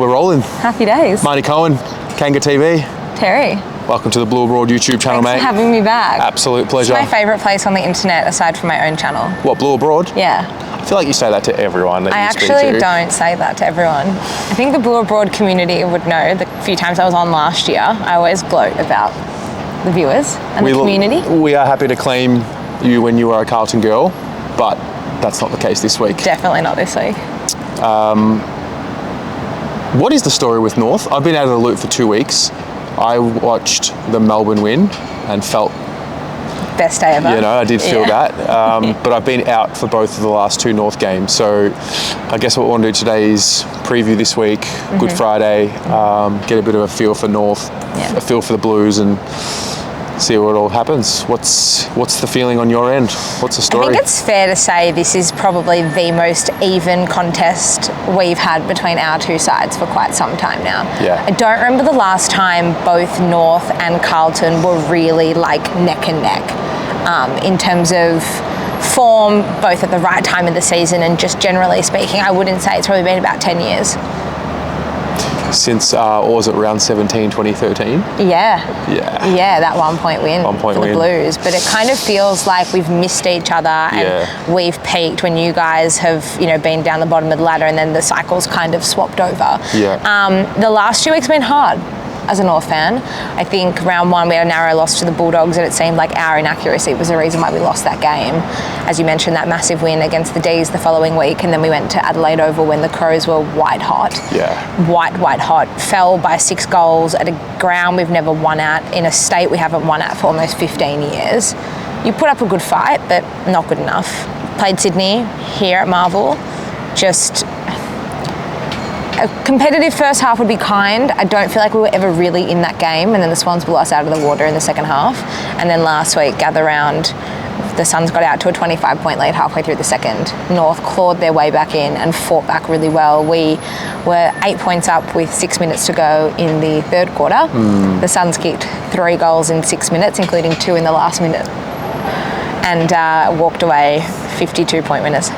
We're rolling. Happy days. Marty Cohen, Kanga TV. Terry. Welcome to the Blue Abroad YouTube channel, Thanks mate. for having me back. Absolute pleasure. It's my favourite place on the internet aside from my own channel. What, Blue Abroad? Yeah. I feel like you say that to everyone that I you speak to. actually don't say that to everyone. I think the Blue Abroad community would know the few times I was on last year, I always gloat about the viewers and the community. We are happy to claim you when you are a Carlton girl, but that's not the case this week. Definitely not this week. What is the story with North? I've been out of the loop for 2 weeks. I watched the Melbourne win and felt... Best day ever. You know, I did feel that. But I've been out for both of the last 2 North games. So I guess what we want to do today is preview this week, Good Friday, get a bit of a feel for North, a feel for the Blues, and see what all happens. What's the feeling on your end? What's the story? I think it's fair to say this is probably the most even contest we've had between our two sides for quite some time now. Yeah. I don't remember the last time both North and Carlton were really like neck and neck in terms of form, both at the right time of the season and just generally speaking. I wouldn't say it's probably been about 10 years. Since, what was it, round 17, 2013? Yeah, that 1 point win for the Blues. But it kind of feels like we've missed each other and we've peaked when you guys have, you know, been down the bottom of the ladder and then the cycle's kind of swapped over. Yeah. The last 2 weeks have been hard as a North fan. I think round 1 we had a narrow loss to the Bulldogs and it seemed like our inaccuracy was the reason why we lost that game. As you mentioned, that massive win against the D's the following week, and then we went to Adelaide Oval when the Crows were white hot. Yeah. White hot. Fell by 6 goals at a ground we've never won at, in a state we haven't won at for almost 15 years. You put up a good fight, but not good enough. Played Sydney here at Marvel. Just a competitive first half would be kind. I don't feel like we were ever really in that game, and then the Swans blew us out of the water in the second half. And then last week, gather round, the Suns got out to a 25-point lead halfway through the second. North clawed their way back in and fought back really well. We were 8 points up with 6 minutes to go in the third quarter. The Suns kicked 3 goals in 6 minutes, including 2 in the last minute, and walked away 52-point winners.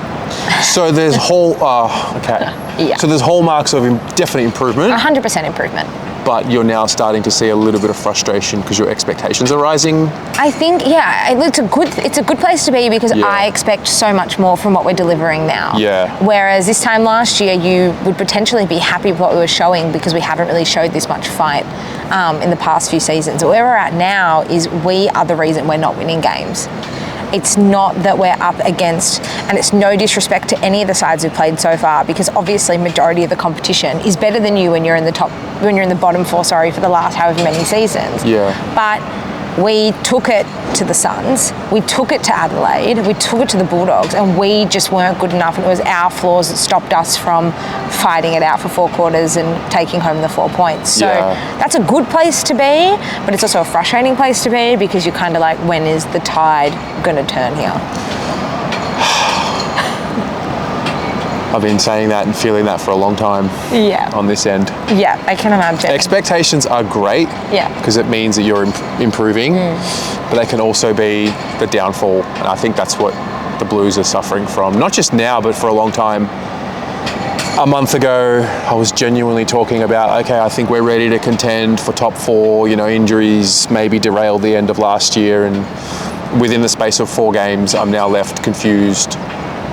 So there's So there's hallmarks of definite improvement. 100% improvement. But you're now starting to see a little bit of frustration because your expectations are rising. I think, it's a good place to be because I expect so much more from what we're delivering now. Yeah. Whereas this time last year, you would potentially be happy with what we were showing because we haven't really showed this much fight in the past few seasons. Where we're at now is we are the reason we're not winning games. It's not that we're up against, and it's no disrespect to any of the sides we've played so far, because obviously majority of the competition is better than you when you're in the bottom 4, for the last however many seasons. Yeah. But we took it to the Suns, we took it to Adelaide, we took it to the Bulldogs, and we just weren't good enough, and it was our flaws that stopped us from fighting it out for 4 quarters and taking home the 4 points. So that's a good place to be, but it's also a frustrating place to be because you're kind of like, when is the tide going to turn here? I've been saying that and feeling that for a long time on this end. Yeah, I can imagine. Expectations are great because it means that you're improving, but they can also be the downfall. And I think that's what the Blues are suffering from. Not just now, but for a long time. A month ago, I was genuinely talking about, okay, I think we're ready to contend for top 4. You know, injuries maybe derailed the end of last year, and within the space of 4 games, I'm now left confused.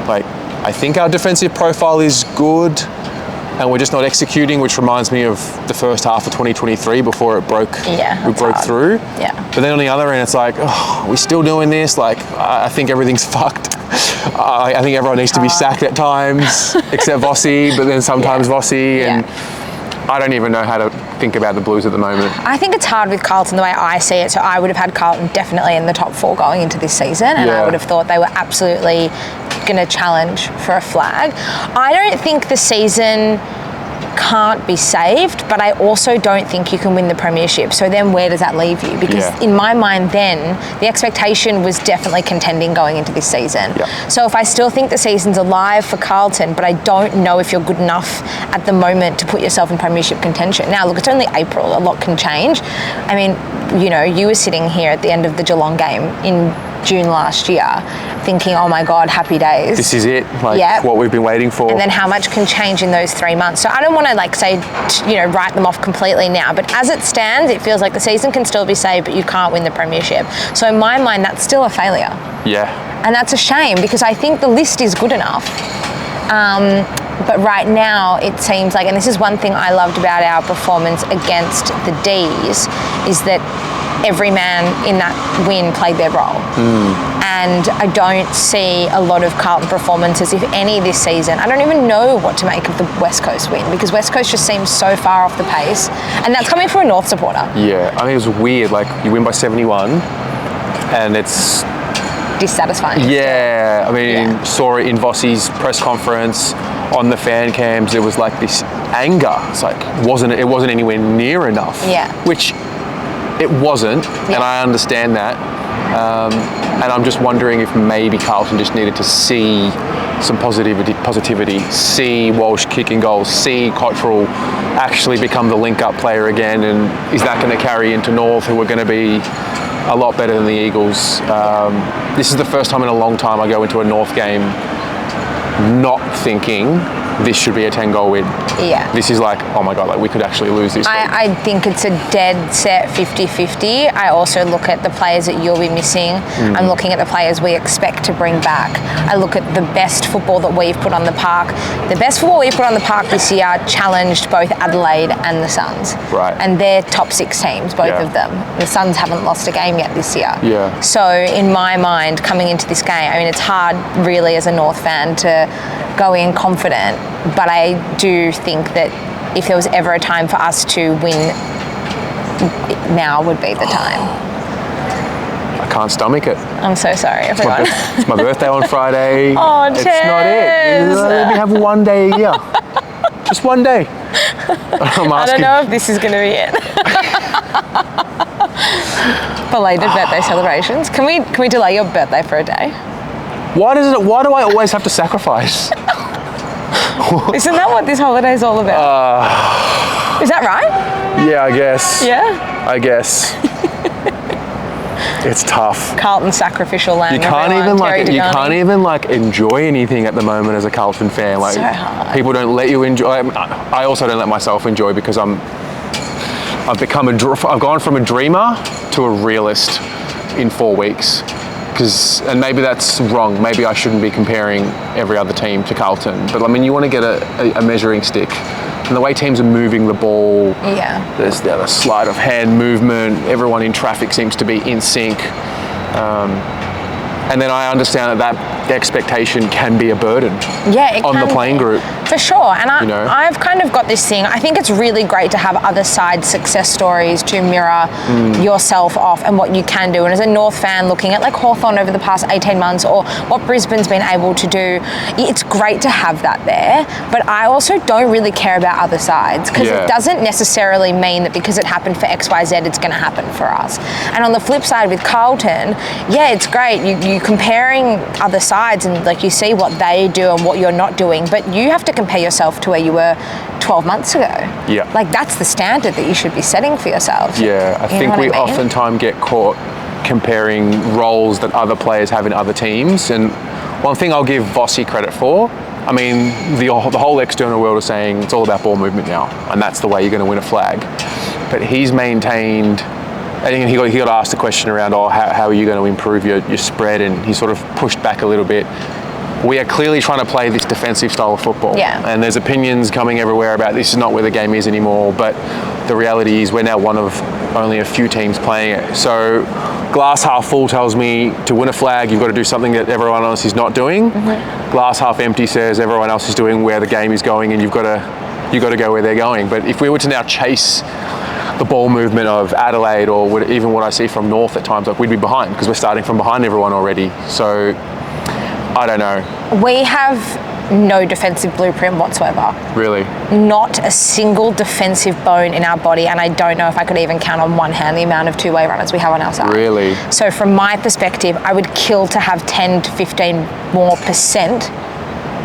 Like, I think our defensive profile is good and we're just not executing, which reminds me of the first half of 2023 before it broke. We broke through. But then on the other end, it's like, are we still doing this? Like, I think everything's fucked. I think everyone needs to be sacked at times, except Vossi, but then sometimes Vossi, and I don't even know how to think about the Blues at the moment. I think it's hard with Carlton the way I see it. So I would have had Carlton definitely in the top 4 going into this season, and I would have thought they were absolutely going to challenge for a flag. I don't think the season can't be saved, but I also don't think you can win the premiership. So then where does that leave you? Because in my mind then, the expectation was definitely contending going into this season. So if I still think the season's alive for Carlton, but I don't know if you're good enough at the moment to put yourself in premiership contention. Now, look, it's only April. A lot can change. I mean, you know, you were sitting here at the end of the Geelong game in June last year, thinking, oh my God, happy days. This is it, what we've been waiting for. And then how much can change in those 3 months. So I don't want to write them off completely now, but as it stands, it feels like the season can still be saved, but you can't win the premiership. So in my mind, that's still a failure. Yeah. And that's a shame, because I think the list is good enough. But right now, it seems like, and this is one thing I loved about our performance against the D's, is that every man in that win played their role. And I don't see a lot of Carlton performances, if any, this season. I don't even know what to make of the West Coast win, because West Coast just seems so far off the pace. And that's coming from a North supporter. Yeah, I mean, it was weird. You win by 71, and it's dissatisfying. Yeah, I mean, saw it in Vossi's press conference, on the fan cams. There was this anger. It's it wasn't anywhere near enough. Yeah. Which it wasn't, and I understand that. And I'm just wondering if maybe Carlton just needed to see some positivity, see Walsh kicking goals, see Cottrell actually become the link-up player again, and is that going to carry into North, who are going to be a lot better than the Eagles. This is the first time in a long time I go into a North game not thinking this should be a 10-goal win. Yeah. This is oh my God, we could actually lose this. I think it's a dead set 50-50. I also look at the players that you'll be missing. I'm looking at the players we expect to bring back. I look at the best football that we've put on the park. The best football we've put on the park this year challenged both Adelaide and the Suns. Right. And they're top 6 teams, both of them. The Suns haven't lost a game yet this year. Yeah. So in my mind, coming into this game, I mean, it's hard really as a North fan to go in confident, but I do think that if there was ever a time for us to win, now would be the time. I can't stomach it. I'm so sorry, everyone. It's my birthday on Friday. Oh, it's Tess. not it. Let me have one day a year. Just one day. I don't know if this is going to be it. Belated birthday celebrations. Can we delay your birthday for a day? Why do I always have to sacrifice? Isn't that what this holiday is all about? Is that right? Yeah, I guess. Yeah? I guess. It's tough. Carlton sacrificial lamb. You can't even enjoy anything at the moment as a Carlton fan. So hard. People don't let you enjoy. I also don't let myself enjoy, because I've gone from a dreamer to a realist in 4 weeks. And maybe that's wrong. Maybe I shouldn't be comparing every other team to Carlton. But you want to get a measuring stick. And the way teams are moving the ball, there's the other sleight of hand movement. Everyone in traffic seems to be in sync. And then I understand that expectation can be a burden on the playing group. For sure. And I've kind of got this thing. I think it's really great to have other side success stories to mirror yourself off and what you can do. And as a North fan, looking at Hawthorn over the past 18 months or what Brisbane's been able to do, it's great to have that there. But I also don't really care about other sides, because it doesn't necessarily mean that because it happened for XYZ, it's going to happen for us. And on the flip side with Carlton, it's great. You comparing other sides and you see what they do and what you're not doing, but you have to compare yourself to where you were 12 months ago. Yeah. That's the standard that you should be setting for yourself. Yeah, I think we oftentimes get caught comparing roles that other players have in other teams. And one thing I'll give Vossi credit for, I mean, the whole external world is saying it's all about ball movement now, and that's the way you're going to win a flag. But he's maintained, I think he got asked a question around, how are you going to improve your spread? And he sort of pushed back a little bit. We are clearly trying to play this defensive style of football. Yeah. And there's opinions coming everywhere about this is not where the game is anymore. But the reality is we're now one of only a few teams playing it. So glass half full tells me to win a flag, you've got to do something that everyone else is not doing. Glass half empty says everyone else is doing where the game is going, and you've got to go where they're going. But if we were to now chase the ball movement of Adelaide, or even what I see from North at times, we'd be behind, because we're starting from behind everyone already. So I don't know. We have no defensive blueprint whatsoever. Really? Not a single defensive bone in our body, and I don't know if I could even count on one hand the amount of two-way runners we have on our side. Really? So from my perspective, I would kill to have 10 to 15% more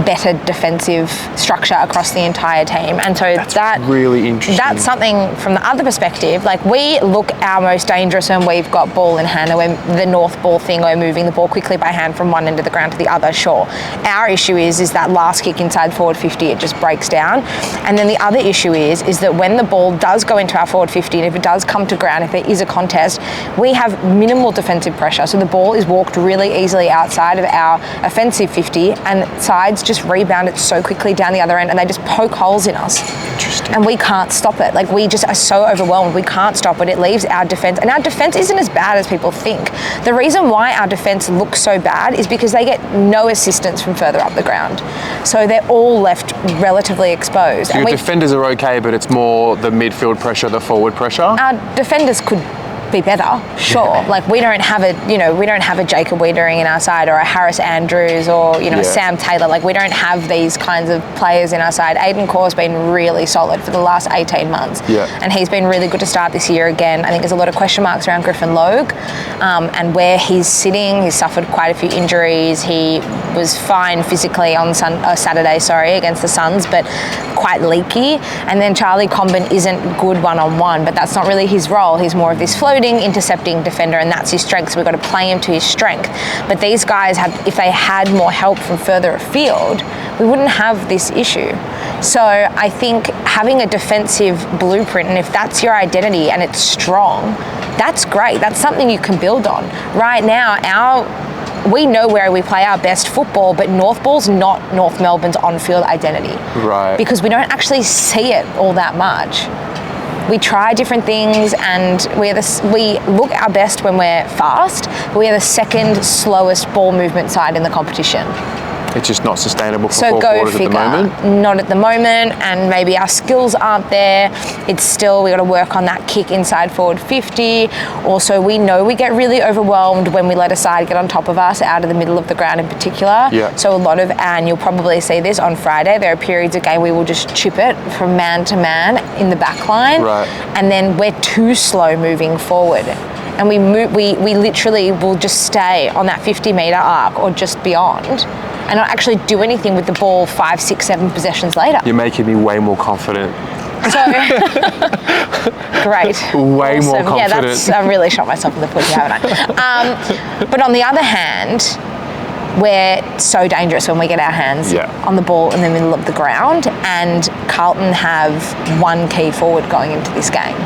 better defensive structure across the entire team. And so that's really interesting. That's something from the other perspective. Like, we look our most dangerous when we've got ball in hand, or when the north ball thing, or moving the ball quickly by hand from one end of the ground to the other, sure. Our issue is that last kick inside forward 50, it just breaks down. And then the other issue is that when the ball does go into our forward 50, and if it does come to ground, if there is a contest, we have minimal defensive pressure. So the ball is walked really easily outside of our offensive 50, and sides just rebound it so quickly down the other end, and they just poke holes in us. Interesting. And we can't stop it. Like, we just are so overwhelmed. We can't stop it. It leaves our defense, and our defense isn't as bad as people think. The reason why our defense looks so bad is because they get no assistance from further up the ground. So they're all left relatively exposed. So your defenders are okay, but it's more the midfield pressure, the forward pressure? Our defenders could be better, sure. Like, we don't have a Jacob Wiedering in our side, or a Harris Andrews, or Sam Taylor. Like, we don't have these kinds of players in our side. Aiden Corr's been really solid for the last 18 months, and he's been really good to start this year again. I think there's a lot of question marks around Griffin Logue, and where he's sitting. He's suffered quite a few injuries. He was fine physically on Saturday, against the Suns, but quite leaky. And then Charlie Comben isn't good one-on-one, but that's not really his role. He's more of this floating, intercepting defender, and that's his strength, so we've got to play him to his strength. But these guys if they had more help from further afield, we wouldn't have this issue. So I think having a defensive blueprint, and if that's your identity and it's strong, that's great. That's something you can build on. Right now, we know where we play our best football, but North Ball's not North Melbourne's on-field identity. Right. Because we don't actually see it all that much. We try different things, and we look our best when we're fast, but we are the second slowest ball movement side in the competition. It's just not sustainable for so four go quarters figure. at the moment? Not at the moment, and maybe our skills aren't there. It's still, we got to work on that kick inside forward 50. Also, we know we get really overwhelmed when we let a side get on top of us out of the middle of the ground in particular. Yeah. So and you'll probably see this on Friday, there are periods of game we will just chip it from man to man in the back line. Right. And then we're too slow moving forward. And we literally will just stay on that 50-metre arc or just beyond, and not actually do anything with the ball 5, 6, 7 possessions later. You're making me way more confident. So, great. Way more confident. Yeah, I've really shot myself in the foot, haven't I? But on the other hand, we're so dangerous when we get our hands on the ball in the middle of the ground, and Carlton have one key forward going into this game.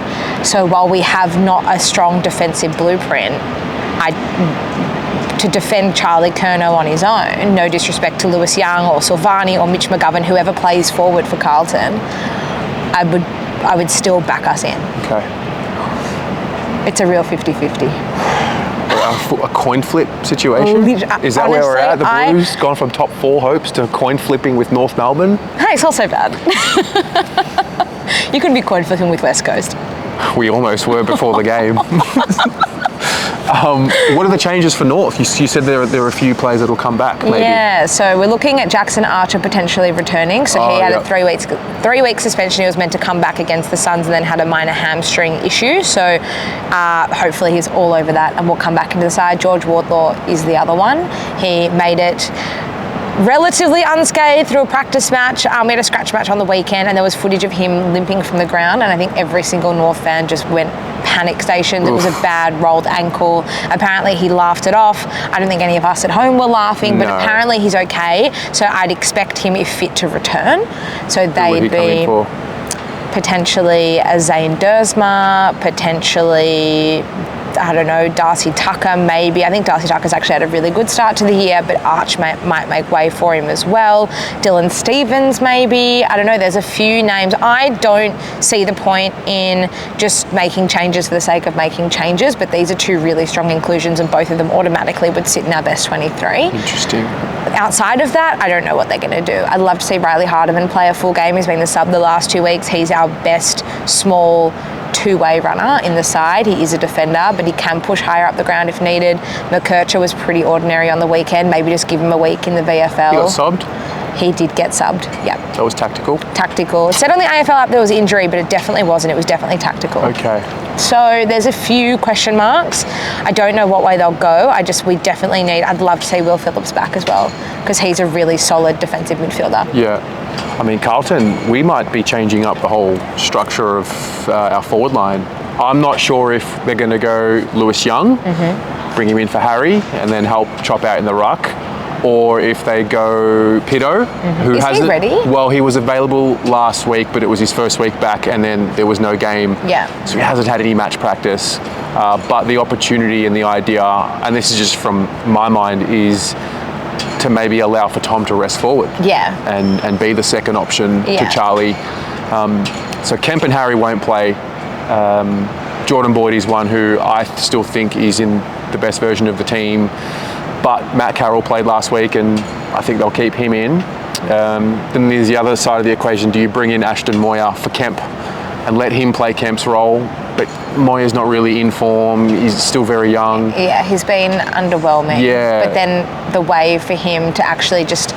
So while we have not a strong defensive blueprint, to defend Charlie Curnow on his own, no disrespect to Lewis Young or Silvani or Mitch McGovern, whoever plays forward for Carlton, I would still back us in. Okay. It's a real 50-50. A coin flip situation? Is that where we're at? The Blues gone from top 4 hopes to coin flipping with North Melbourne? Hey, it's not so bad. You could be coin flipping with West Coast. We almost were before the game. What are the changes for North? You said there are a few players that will come back, maybe. Yeah, so we're looking at Jackson Archer potentially returning. So he had a 3-week suspension. He was meant to come back against the Suns and then had a minor hamstring issue. So hopefully he's all over that and will come back into the side. George Wardlaw is the other one. He made it relatively unscathed through a practice match. We had a scratch match on the weekend, and there was footage of him limping from the ground, and I think every single North fan just went panic stations. It was a bad rolled ankle. Apparently he laughed it off. I don't think any of us at home were laughing, but apparently he's okay. So I'd expect him, if fit, to return. So they'd be potentially a Zane Dersma, potentially, I don't know, Darcy Tucker maybe. I think Darcy Tucker's actually had a really good start to the year, but Arch might make way for him as well. Dylan Stevens maybe. I don't know, there's a few names. I don't see the point in just making changes for the sake of making changes, but these are two really strong inclusions, and both of them automatically would sit in our best 23. Interesting. Outside of that, I don't know what they're going to do. I'd love to see Riley Hardiman play a full game. He's been the sub the last 2 weeks. He's our best small two-way runner in the side. He is a defender, but he can push higher up the ground if needed. McKercher was pretty ordinary on the weekend. Maybe just give him a week in the VFL. He got subbed? He did get subbed, yep. That was tactical? Tactical. It said on the AFL app there was injury, but it definitely wasn't. It was definitely tactical. Okay. So there's a few question marks. I don't know what way they'll go. We definitely I'd love to see Will Phillips back as well, because he's a really solid defensive midfielder. Yeah. I mean, Carlton, we might be changing up the whole structure of our forward line. I'm not sure if they're going to go Lewis Young, bring him in for Harry, and then help chop out in the ruck, or if they go Pito, who Is he ready? Well, he was available last week, but it was his first week back, and then there was no game. Yeah. So he hasn't had any match practice. But the opportunity and the idea, and this is just from my mind, is to maybe allow for Tom to rest forward. Yeah. And be the second option to Charlie. So Kemp and Harry won't play. Jordan Boyd is one who I still think is in the best version of the team. But Matt Carroll played last week, and I think they'll keep him in. Then there's the other side of the equation. Do you bring in Ashton Moyer for Kemp and let him play Kemp's role? But Moyer's not really in form. He's still very young. Yeah, he's been underwhelming. Yeah. But then the way for him to actually just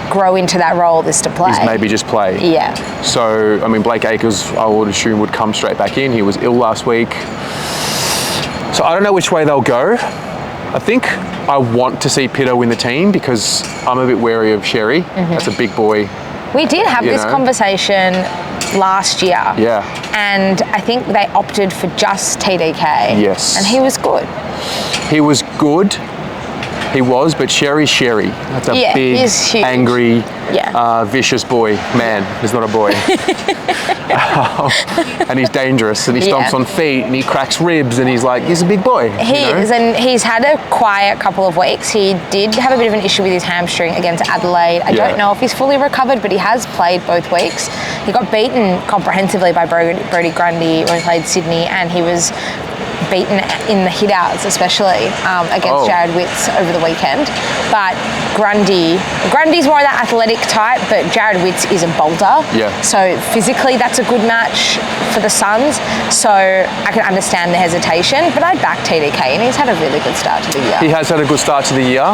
grow into that role is to play. Is maybe just play. Yeah. So, I mean, Blake Acres, I would assume, would come straight back in. He was ill last week. So I don't know which way they'll go. I think I want to see Pito win the team because I'm a bit wary of Sherry. That's a big boy. We did have this conversation last year. Yeah. And I think they opted for just TDK. Yes. And he was good. He was good. He was, but Sherry's Sherry. That's a big, angry, vicious boy. Man, he's not a boy. And he's dangerous, and he stomps on feet, and he cracks ribs, and he's a big boy. He is, and he's had a quiet couple of weeks. He did have a bit of an issue with his hamstring against Adelaide. I don't know if he's fully recovered, but he has played both weeks. He got beaten comprehensively by Brodie Grundy when he played Sydney, and he was beaten in the hit-outs, especially against Jared Witts over the weekend. But Grundy's more of that athletic type, but Jared Witts is a bolter. Yeah. So physically, that's a good match for the Suns. So I can understand the hesitation, but I'd back TDK, and he's had a really good start to the year. He has had a good start to the year.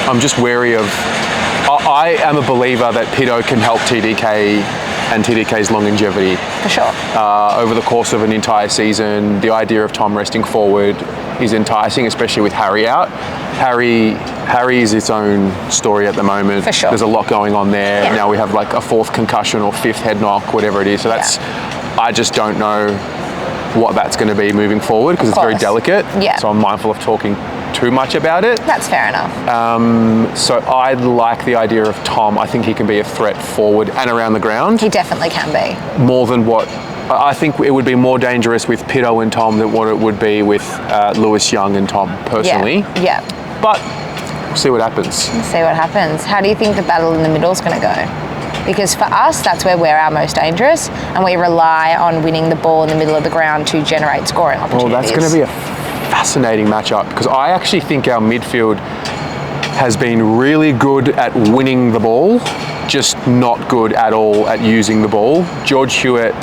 I'm just wary of... I am a believer that Pito can help TDK and TDK's longevity. For sure. Over the course of an entire season, the idea of Tom resting forward is enticing, especially with Harry out. Harry is its own story at the moment. For sure. There's a lot going on there. Yeah. Now we have like a fourth concussion or fifth head knock, whatever it is. So that's, I just don't know what that's going to be moving forward because it's very delicate. Yeah. So I'm mindful of talking too much about it. That's fair enough. So I like the idea of Tom. I think he can be a threat forward and around the ground. He definitely can be. More than what... I think it would be more dangerous with Pito and Tom than what it would be with Lewis Young and Tom, personally. Yeah. But we'll see what happens. We'll see what happens. How do you think the battle in the middle is going to go? Because for us, that's where we're our most dangerous, and we rely on winning the ball in the middle of the ground to generate scoring opportunities. Well, that's going to be a fascinating matchup because I actually think our midfield has been really good at winning the ball, just not good at all at using the ball. George Hewitt,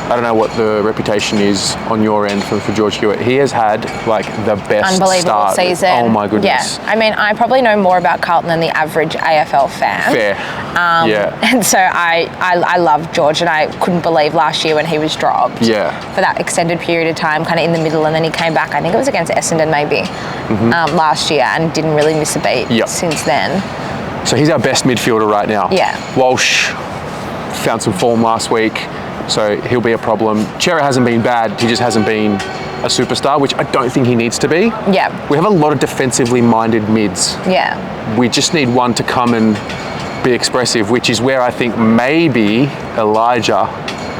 I don't know what the reputation is on your end for George Hewitt. He has had like the best unbelievable start. Season. Oh my goodness. Yeah, I mean, I probably know more about Carlton than the average AFL fan. Fair. And so I love George, and I couldn't believe last year when he was dropped. Yeah. For that extended period of time, kind of in the middle, and then he came back. I think it was against Essendon maybe last year, and didn't really miss a beat since then. So he's our best midfielder right now. Yeah. Walsh found some form last week, so he'll be a problem. Chera hasn't been bad, he just hasn't been a superstar, which I don't think he needs to be. Yeah. We have a lot of defensively minded mids. Yeah. We just need one to come and be expressive, which is where I think maybe Elijah,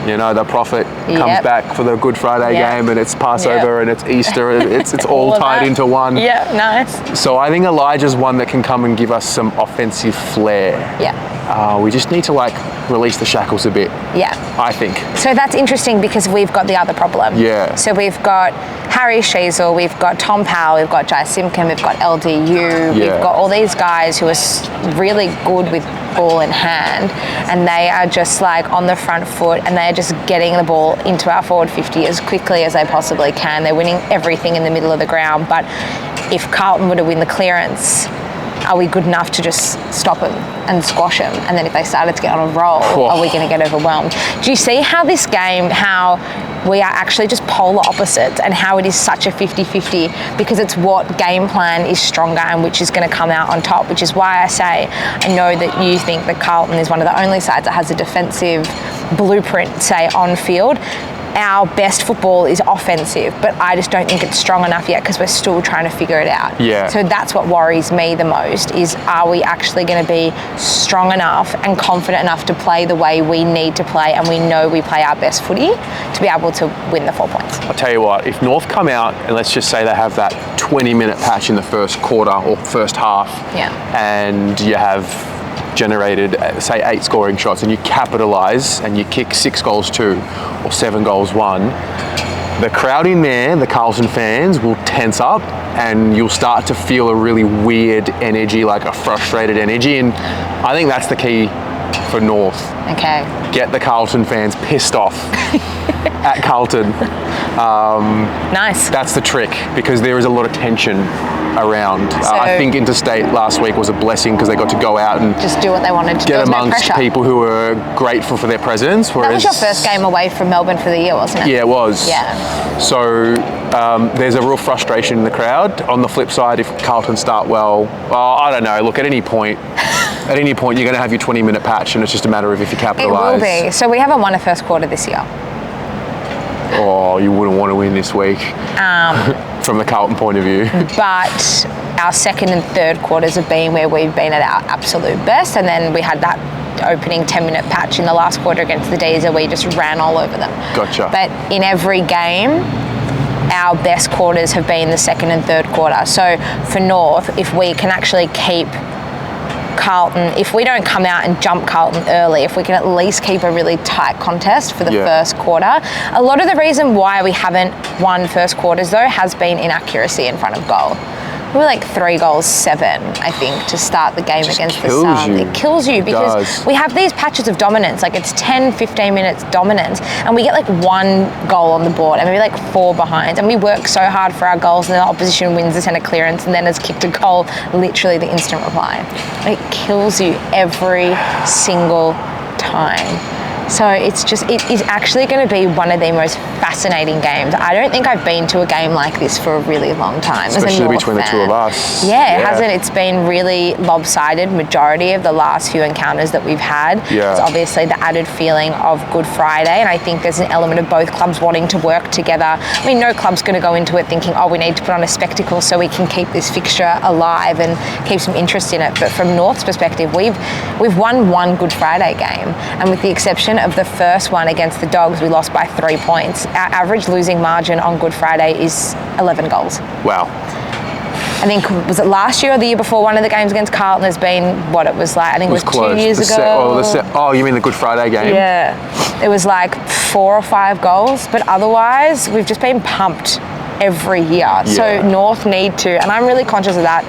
you know, the prophet, comes back for the Good Friday game, and it's Passover and it's Easter, it's all tied into one. Yeah, nice. So I think Elijah's one that can come and give us some offensive flair. Yeah. We just need to release the shackles a bit. Yeah. I think. So that's interesting because we've got the other problem. Yeah. So we've got Harry Sheasel, we've got Tom Powell, we've got Jai Simpkin, we've got LDU, we've got all these guys who are really good with ball in hand, and they are just on the front foot, and they are just getting the ball into our forward 50 as quickly as they possibly can. They're winning everything in the middle of the ground, but if Carlton were to win the clearance, are we good enough to just stop them and squash them? And then if they started to get on a roll, are we going to get overwhelmed? Do you see how this game, how we are actually just polar opposites, and how it is such a 50-50 because it's what game plan is stronger and which is going to come out on top, which is why I say I know that you think that Carlton is one of the only sides that has a defensive blueprint, say, on field. Our best football is offensive, but I just don't think it's strong enough yet because we're still trying to figure it out. Yeah. So that's what worries me the most is, are we actually going to be strong enough and confident enough to play the way we need to play, and we know we play our best footy to be able to win the 4 points? I'll tell you what, if North come out and let's just say they have that 20-minute patch in the first quarter or first half, and you have generated, say, 8 scoring shots, and you capitalise and you kick 6 goals 2 or 7 goals 1, the crowd in there, the Carlton fans, will tense up and you'll start to feel a really weird energy, like a frustrated energy, and I think that's the key for North. Okay. Get the Carlton fans pissed off at Carlton. Nice. That's the trick, because there is a lot of tension around. So I think Interstate last week was a blessing because they got to go out and just do what they wanted to do. Get amongst people who were grateful for their presence. That was your first game away from Melbourne for the year, wasn't it? Yeah, it was. Yeah. So there's a real frustration in the crowd. On the flip side, if Carlton start well, I don't know. Look, at any point you're going to have your 20-minute patch, and it's just a matter of if you capitalise. It will be. So we haven't won a first quarter this year. Oh, you wouldn't want to win this week. From the Carlton point of view. But our second and third quarters have been where we've been at our absolute best, and then we had that opening 10-minute patch in the last quarter against the D's, we just ran all over them. Gotcha. But in every game, our best quarters have been the second and third quarter. So for North, if we can actually keep Carlton, if we don't come out and jump Carlton early, if we can at least keep a really tight contest for the first quarter. A lot of the reason why we haven't won first quarters, though, has been inaccuracy in front of goal. We were like 3 goals 7, I think, to start the game against the Suns. It kills you because we have these patches of dominance, like it's 10, 15 minutes dominance, and we get like 1 goal on the board and maybe like 4 behind, and we work so hard for our goals, and the opposition wins the centre clearance and then has kicked a goal, literally the instant reply. It kills you every single time. So it is actually going to be one of the most fascinating games. I don't think I've been to a game like this for a really long time. Especially between the two of us. Yeah, it hasn't. It's been really lopsided majority of the last few encounters that we've had. Yeah. It's obviously the added feeling of Good Friday, and I think there's an element of both clubs wanting to work together. I mean, no club's going to go into it thinking, oh, we need to put on a spectacle so we can keep this fixture alive and keep some interest in it. But from North's perspective, we've won 1 Good Friday game, and with the exception of the first one against the Dogs, we lost by 3 points. Our average losing margin on Good Friday is 11 goals. Wow. I think, was it last year or the year before, one of the games against Carlton has been what it was like, I think it was close. 2 years ago. Oh, you mean the Good Friday game? Yeah. It was like 4 or 5 goals, but otherwise we've just been pumped every year. Yeah. So North need to, and I'm really conscious of that,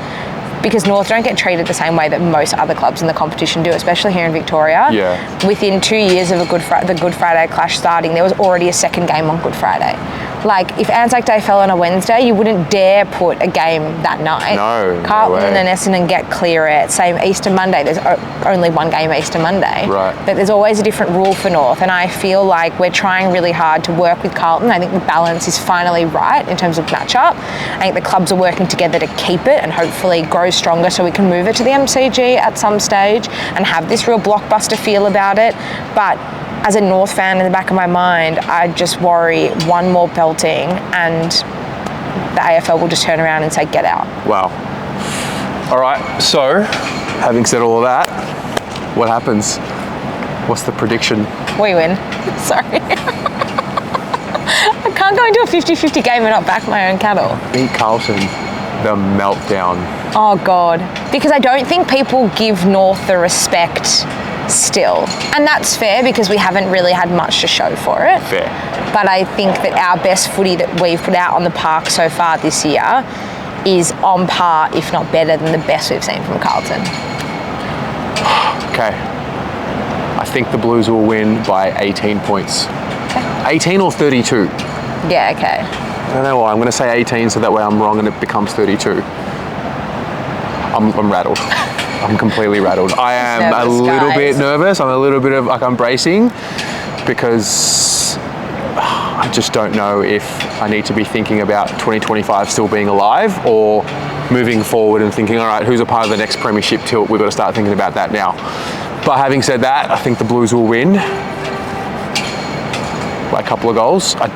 because North don't get treated the same way that most other clubs in the competition do, especially here in Victoria. Yeah. Within 2 years of the Good Friday Clash starting, there was already a second game on Good Friday. Like, if Anzac Day fell on a Wednesday, you wouldn't dare put a game that night. No, Carlton no way. and Essendon get clear it. Same Easter Monday. There's only 1 game Easter Monday. Right. But there's always a different rule for North, and I feel like we're trying really hard to work with Carlton. I think the balance is finally right in terms of matchup. I think the clubs are working together to keep it and hopefully grow stronger so we can move it to the MCG at some stage and have this real blockbuster feel about it. But as a North fan, in the back of my mind, I just worry 1 more belting and the AFL will just turn around and say, get out. Wow. All right, so having said all of that, what happens? What's the prediction? We win. Sorry. I can't go into a 50-50 game and not back my own cattle. Beat Carlton, the meltdown. Oh, God. Because I don't think people give North the respect still. And that's fair because we haven't really had much to show for it. Fair. But I think that our best footy that we've put out on the park so far this year is on par, if not better, than the best we've seen from Carlton. Okay. I think the Blues will win by 18 points. Okay. 18 or 32? Yeah, okay. I don't know why. I'm going to say 18 so that way I'm wrong and it becomes 32. I'm rattled. I'm completely rattled. I am nervous, a little guys. bit nervous. I'm a little bit of, like, I'm bracing because I just don't know if I need to be thinking about 2025 still being alive or moving forward and thinking, all right, who's a part of the next premiership tilt? We've got to start thinking about that now. But having said that, I think the Blues will win by a couple of goals. I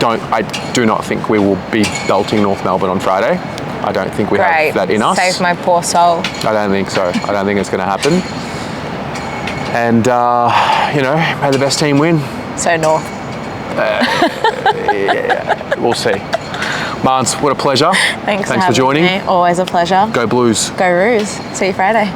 do not think we will be belting North Melbourne on Friday. I don't think we have that in us. Save my poor soul. I don't think so. I don't think it's going to happen. And, you know, may the best team win. So North. Yeah, we'll see. Mans, what a pleasure. Thanks for joining me. Always a pleasure. Go Blues. Go Roos. See you Friday.